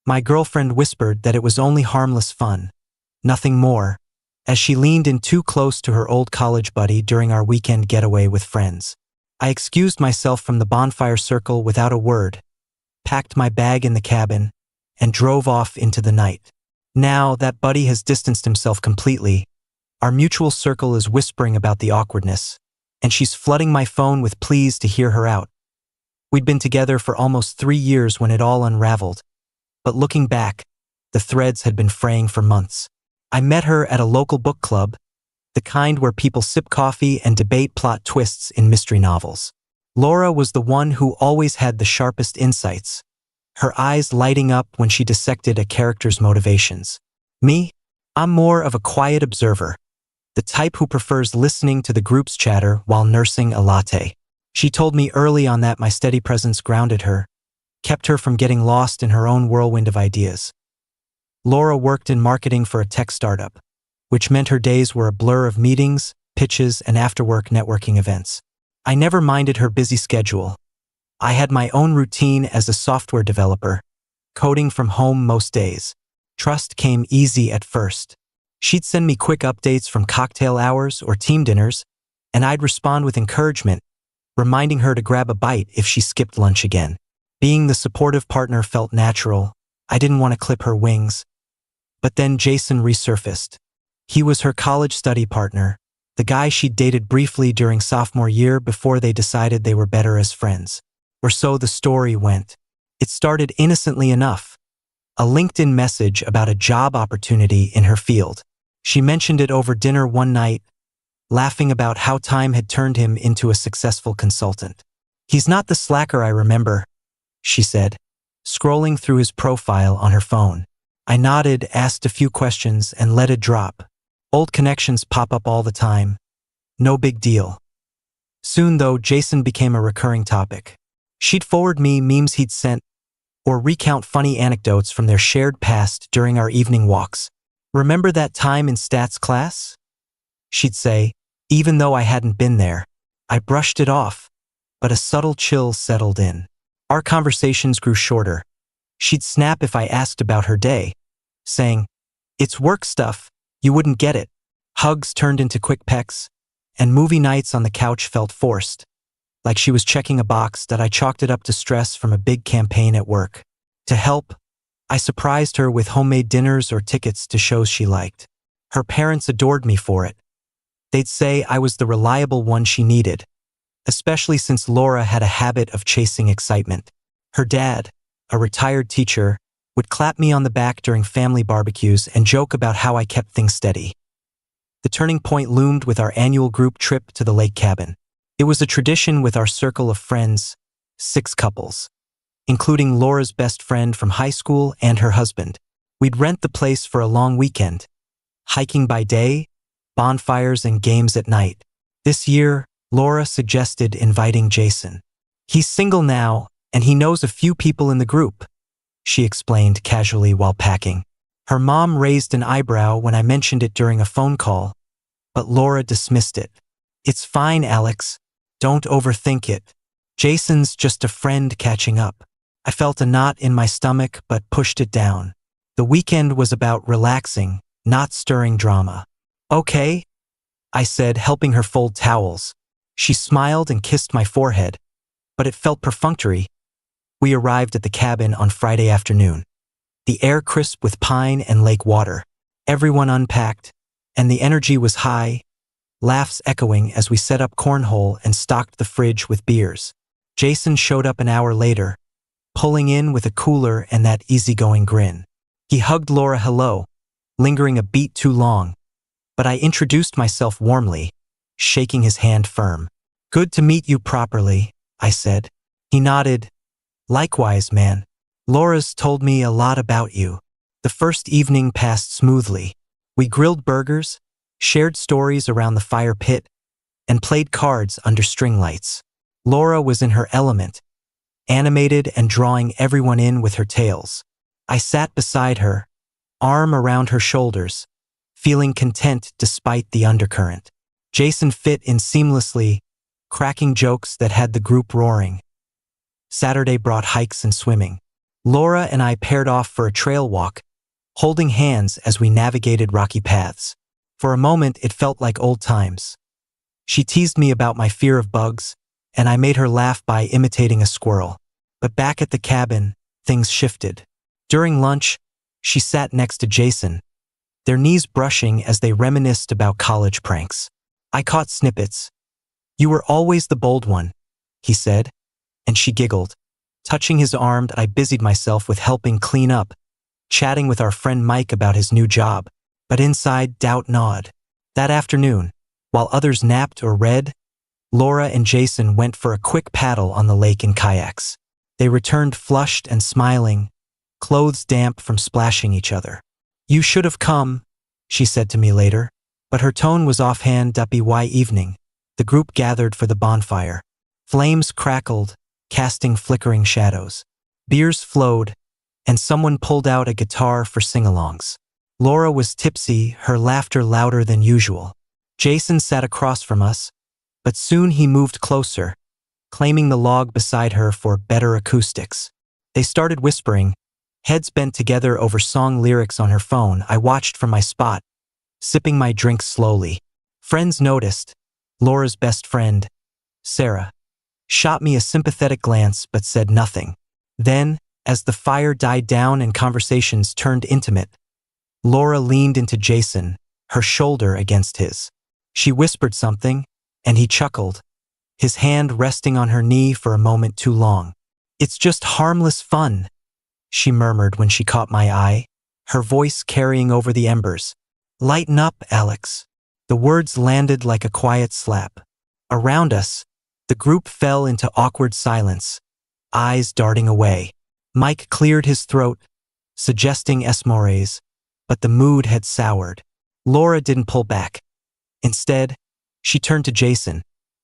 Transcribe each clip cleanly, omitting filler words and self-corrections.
My girlfriend whispered that it was only harmless fun, nothing more, as she leaned in too close to her old college buddy during our weekend getaway with friends. I excused myself from the bonfire circle without a word, packed my bag in the cabin, and drove off into the night. Now that buddy has distanced himself completely, our mutual circle is whispering about the awkwardness, and she's flooding my phone with pleas to hear her out. We'd been together for almost 3 years when it all unraveled, but looking back, the threads had been fraying for months. I met her at a local book club, the kind where people sip coffee and debate plot twists in mystery novels. Laura was the one who always had the sharpest insights, her eyes lighting up when she dissected a character's motivations. Me? I'm more of a quiet observer, the type who prefers listening to the group's chatter while nursing a latte. She told me early on that my steady presence grounded her, kept her from getting lost in her own whirlwind of ideas. Laura worked in marketing for a tech startup, which meant her days were a blur of meetings, pitches, and after-work networking events. I never minded her busy schedule. I had my own routine as a software developer, coding from home most days. Trust came easy at first. She'd send me quick updates from cocktail hours or team dinners, and I'd respond with encouragement, reminding her to grab a bite if she skipped lunch again. Being the supportive partner felt natural. I didn't want to clip her wings. But then Jason resurfaced. He was her college study partner, the guy she'd dated briefly during sophomore year before they decided they were better as friends. Or so the story went. It started innocently enough. A LinkedIn message about a job opportunity in her field. She mentioned it over dinner one night, laughing about how time had turned him into a successful consultant. "He's not the slacker I remember," she said, scrolling through his profile on her phone. I nodded, asked a few questions, and let it drop. Old connections pop up all the time. No big deal. Soon, though, Jason became a recurring topic. She'd forward me memes he'd sent, or recount funny anecdotes from their shared past during our evening walks. "Remember that time in stats class?" she'd say, even though I hadn't been there. I brushed it off, but a subtle chill settled in. Our conversations grew shorter. She'd snap if I asked about her day, saying, "It's work stuff, you wouldn't get it." Hugs turned into quick pecks, and movie nights on the couch felt forced, like she was checking a box that I chalked it up to stress from a big campaign at work. To help, I surprised her with homemade dinners or tickets to shows she liked. Her parents adored me for it. They'd say I was the reliable one she needed, especially since Laura had a habit of chasing excitement. Her dad, a retired teacher, would clap me on the back during family barbecues and joke about how I kept things steady. The turning point loomed with our annual group trip to the lake cabin. It was a tradition with our circle of friends, 6 couples, including Laura's best friend from high school and her husband. We'd rent the place for a long weekend, hiking by day, bonfires, and games at night. This year, Laura suggested inviting Jason. "He's single now, and he knows a few people in the group," she explained casually while packing. Her mom raised an eyebrow when I mentioned it during a phone call, but Laura dismissed it. "It's fine, Alex. Don't overthink it. Jason's just a friend catching up." I felt a knot in my stomach but pushed it down. The weekend was about relaxing, not stirring drama. "Okay," I said, helping her fold towels. She smiled and kissed my forehead, but it felt perfunctory. We arrived at the cabin on Friday afternoon. The air crisp with pine and lake water. Everyone unpacked, and the energy was high, laughs echoing as we set up cornhole and stocked the fridge with beers. Jason showed up an hour later, pulling in with a cooler and that easygoing grin. He hugged Laura hello, lingering a beat too long, but I introduced myself warmly, shaking his hand firm. "Good to meet you properly," I said. He nodded. "Likewise, man. Laura's told me a lot about you." The first evening passed smoothly. We grilled burgers, shared stories around the fire pit, and played cards under string lights. Laura was in her element, animated and drawing everyone in with her tales. I sat beside her, arm around her shoulders, feeling content despite the undercurrent. Jason fit in seamlessly, cracking jokes that had the group roaring. Saturday brought hikes and swimming. Laura and I paired off for a trail walk, holding hands as we navigated rocky paths. For a moment, it felt like old times. She teased me about my fear of bugs, and I made her laugh by imitating a squirrel. But back at the cabin, things shifted. During lunch, she sat next to Jason, their knees brushing as they reminisced about college pranks. I caught snippets. "You were always the bold one," he said, and she giggled. Touching his arm, I busied myself with helping clean up, chatting with our friend Mike about his new job. But inside, doubt gnawed. That afternoon, while others napped or read, Laura and Jason went for a quick paddle on the lake in kayaks. They returned flushed and smiling, clothes damp from splashing each other. "You should have come," she said to me later, but her tone was offhand. By evening, the group gathered for the bonfire. Flames crackled, casting flickering shadows. Beers flowed, and someone pulled out a guitar for sing-alongs. Laura was tipsy, her laughter louder than usual. Jason sat across from us, but soon he moved closer, claiming the log beside her for better acoustics. They started whispering, heads bent together over song lyrics on her phone. I watched from my spot, sipping my drink slowly. Friends noticed. Laura's best friend, Sarah, shot me a sympathetic glance but said nothing. Then, as the fire died down and conversations turned intimate, Laura leaned into Jason, her shoulder against his. She whispered something, and he chuckled, his hand resting on her knee for a moment too long. "It's just harmless fun," she murmured when she caught my eye, her voice carrying over the embers. "Lighten up, Alex." The words landed like a quiet slap. Around us, the group fell into awkward silence, eyes darting away. Mike cleared his throat, suggesting esmores, but the mood had soured. Laura didn't pull back. Instead, she turned to Jason,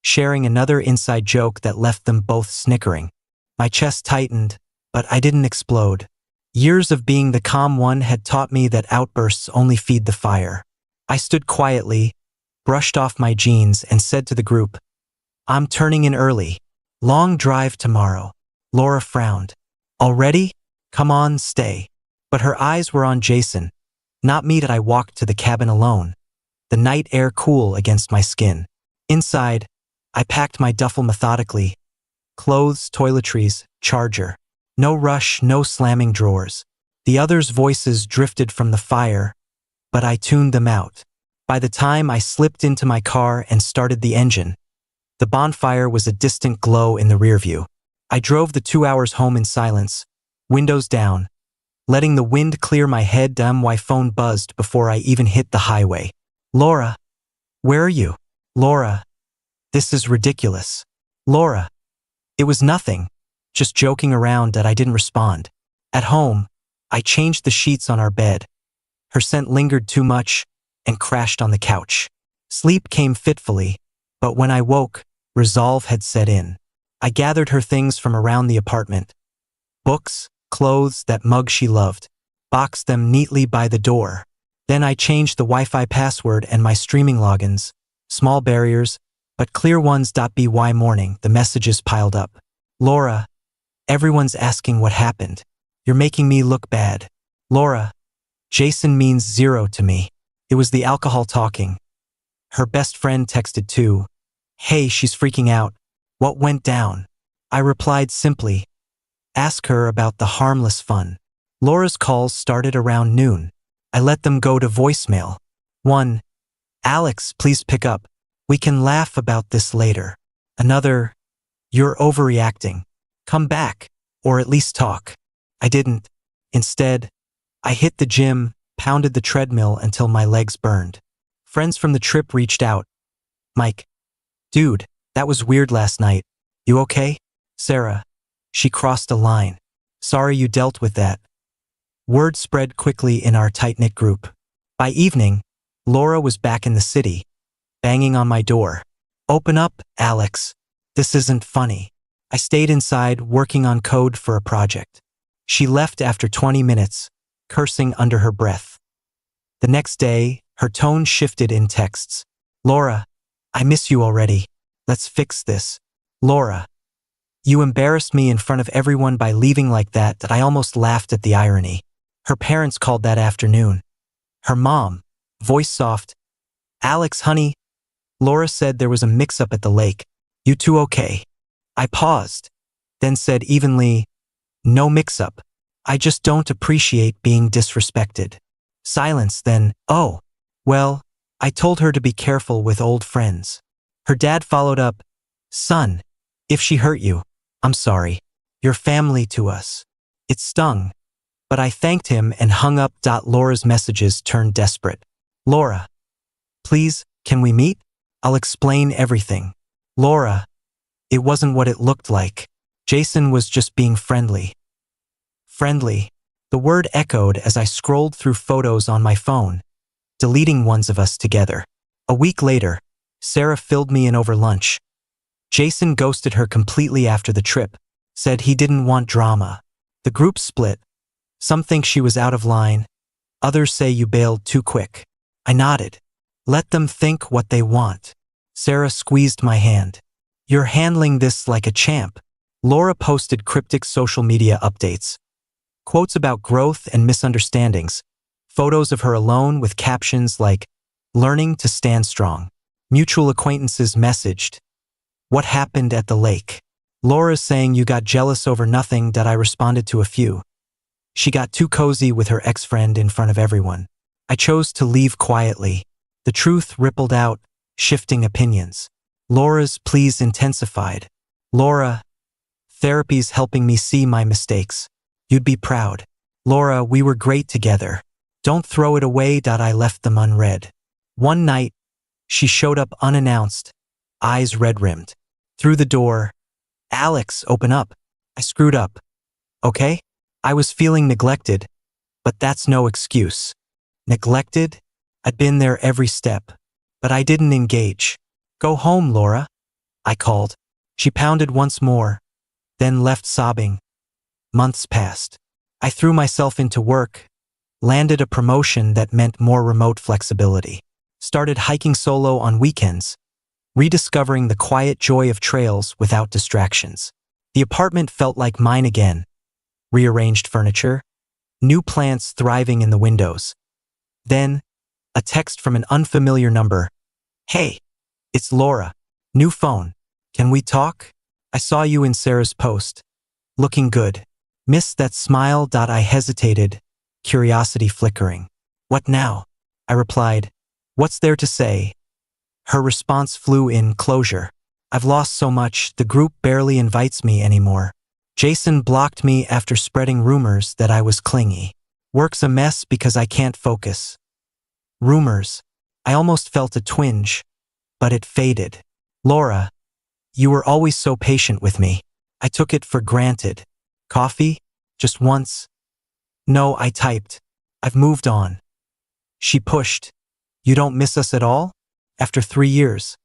sharing another inside joke that left them both snickering. My chest tightened, but I didn't explode. Years of being the calm one had taught me that outbursts only feed the fire. I stood quietly, brushed off my jeans, and said to the group, "I'm turning in early. Long drive tomorrow." Laura frowned. "Already? Come on, stay." But her eyes were on Jason, not me. I walked to the cabin alone, the night air cool against my skin. Inside, I packed my duffel methodically. Clothes, toiletries, charger. No rush, no slamming drawers. The others' voices drifted from the fire, but I tuned them out. By the time I slipped into my car and started the engine, the bonfire was a distant glow in the rearview. I drove the 2 hours home in silence, windows down, letting the wind clear my head. My phone buzzed before I even hit the highway. "Laura, where are you?" "Laura, this is ridiculous." "Laura." It was nothing, just joking around. That I didn't respond. At home, I changed the sheets on our bed. Her scent lingered too much and crashed on the couch. Sleep came fitfully, but when I woke, resolve had set in. I gathered her things from around the apartment. Books, clothes, that mug she loved, boxed them neatly by the door. Then I changed the Wi-Fi password and my streaming logins. Small barriers, but clear ones. By morning, the messages piled up. "Laura, everyone's asking what happened. You're making me look bad." "Laura, Jason means zero to me." It was the alcohol talking. Her best friend texted too. "Hey, she's freaking out. What went down?" I replied simply, "Ask her about the harmless fun." Laura's calls started around noon. I let them go to voicemail. One, "Alex, please pick up. We can laugh about this later." Another, "You're overreacting. Come back, or at least talk." I didn't. Instead, I hit the gym, pounded the treadmill until my legs burned. Friends from the trip reached out. "Mike, dude, that was weird last night. You okay?" "Sarah." She crossed a line. "Sorry you dealt with that." Word spread quickly in our tight-knit group. By evening, Laura was back in the city, banging on my door. "Open up, Alex. This isn't funny." I stayed inside, working on code for a project. She left after 20 minutes, cursing under her breath. The next day, her tone shifted in texts. "Laura, I miss you already. Let's fix this." "Laura, You embarrassed me in front of everyone by leaving like that I almost laughed at the irony. Her parents called that afternoon. Her mom, voice soft, Alex, honey, Laura said there was a mix-up at the lake. You two okay? I paused, then said evenly, no mix-up. I just don't appreciate being disrespected. Silence, then, oh, well, I told her to be careful with old friends. Her dad followed up, son, if she hurt you, I'm sorry. You're family to us. It stung, but I thanked him and hung up. Laura's messages turned desperate. Laura, please, can we meet? I'll explain everything. Laura, it wasn't what it looked like. Jason was just being friendly. Friendly. The word echoed as I scrolled through photos on my phone, deleting ones of us together. A week later, Sarah filled me in over lunch. Jason ghosted her completely after the trip, said he didn't want drama. The group split. Some think she was out of line. Others say you bailed too quick. I nodded. Let them think what they want. Sarah squeezed my hand. You're handling this like a champ. Laura posted cryptic social media updates. Quotes about growth and misunderstandings. Photos of her alone with captions like, learning to stand strong. Mutual acquaintances messaged, what happened at the lake? Laura's saying you got jealous over nothing. I responded to a few. She got too cozy with her ex-friend in front of everyone. I chose to leave quietly. The truth rippled out, shifting opinions. Laura's pleas intensified. Laura, therapy's helping me see my mistakes. You'd be proud. Laura, we were great together. Don't throw it away. I left them unread. One night, she showed up unannounced, eyes red-rimmed. Through the door, Alex, open up. I screwed up. Okay? I was feeling neglected, but that's no excuse. Neglected? I'd been there every step, but I didn't engage. Go home, Laura, I called. She pounded once more, then left sobbing. Months passed. I threw myself into work, landed a promotion that meant more remote flexibility, started hiking solo on weekends, rediscovering the quiet joy of trails without distractions. The apartment felt like mine again. Rearranged furniture, new plants thriving in the windows. Then, a text from an unfamiliar number. Hey, it's Laura. New phone. Can we talk? I saw you in Sarah's post. Looking good. Missed that smile. I hesitated, curiosity flickering. What now? I replied. What's there to say? Her response flew in closure. I've lost so much, the group barely invites me anymore. Jason blocked me after spreading rumors that I was clingy. Work's a mess because I can't focus. Rumors. I almost felt a twinge, but it faded. Laura, you were always so patient with me. I took it for granted. Coffee? Just once? No, I typed. I've moved on. She pushed. You don't miss us at all? After 3 years.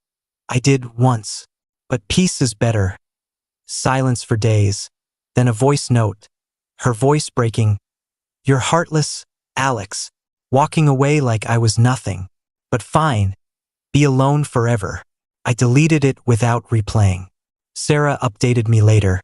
I did once. But peace is better. Silence for days. Then a voice note. Her voice breaking. You're heartless, Alex. Walking away like I was nothing. But fine. Be alone forever. I deleted it without replaying. Sarah updated me later.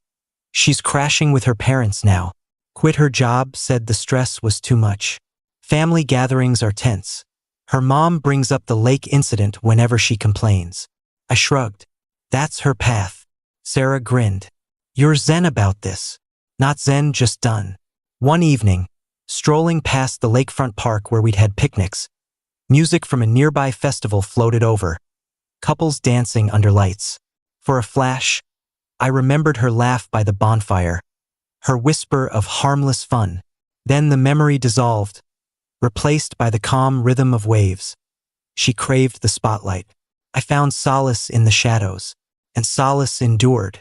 She's crashing with her parents now. Quit her job, said the stress was too much. Family gatherings are tense. Her mom brings up the lake incident whenever she complains. I shrugged. That's her path. Sarah grinned. You're zen about this. Not zen, just done. One evening, strolling past the lakefront park where we'd had picnics, music from a nearby festival floated over, couples dancing under lights. For a flash, I remembered her laugh by the bonfire, her whisper of harmless fun. Then the memory dissolved, replaced by the calm rhythm of waves. She craved the spotlight. I found solace in the shadows, and solace endured.